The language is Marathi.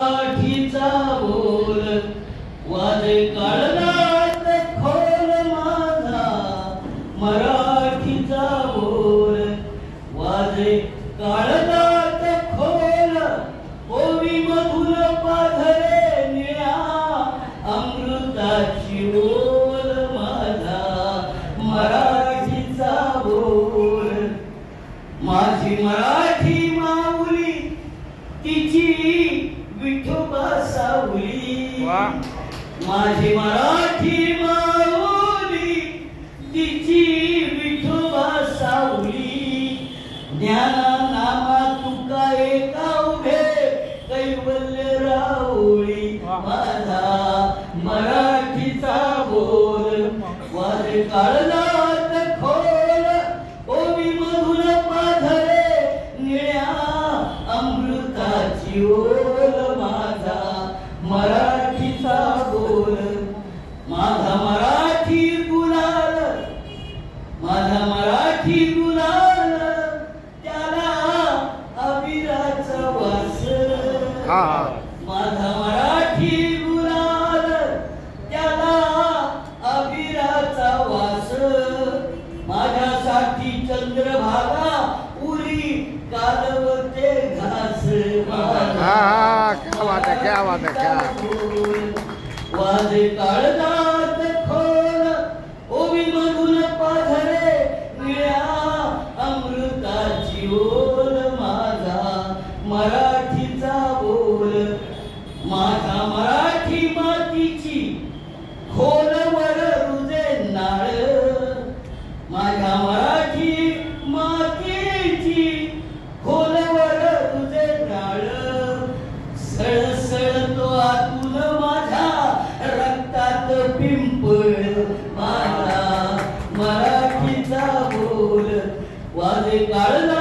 मराठीचा बोल वाजे काळजात खोल माझा, मराठीचा बोल वाजे काळजात खोल, ओवी मधुर पाझरे निळ्या अमृताची ओल माझा, मराठीचा बोल. माझी मराठी माऊली तिची विठोबा सावली, माझी मराठी माऊली तिची विठोबा सावली. ज्ञाना नामा तुका एका उभे कैवल्य राऊळी, माझा मराठीचा बोल वाजे काळजात खोल, ओवी मधुर पाझरे निळ्या अमृताची ओल माझा, मराठीचा बोल. माझा मराठी गुलाल, माझा मराठी गुलाल, त्याला अबिराचा वास. माझा मराठी गुलाल, त्याला अबिराचा वास. माझ्यासाठी चंद्रभागा उरी कालवते घास. क्या बात है क्या वाजे काळजात खोल, ओवी मधुर पाझरे निळ्या अमृताची ओल माझा, मराठीचा बोल. माझा मराठी मातीची खोलवर रुजे नाळ, माझ्या मराठी मातीची खोलवर रुजे नाळ. सळसळतो आतून माझ्या रक्तात पिंपळ, माझा मराठीचा बोल वाजे काळजात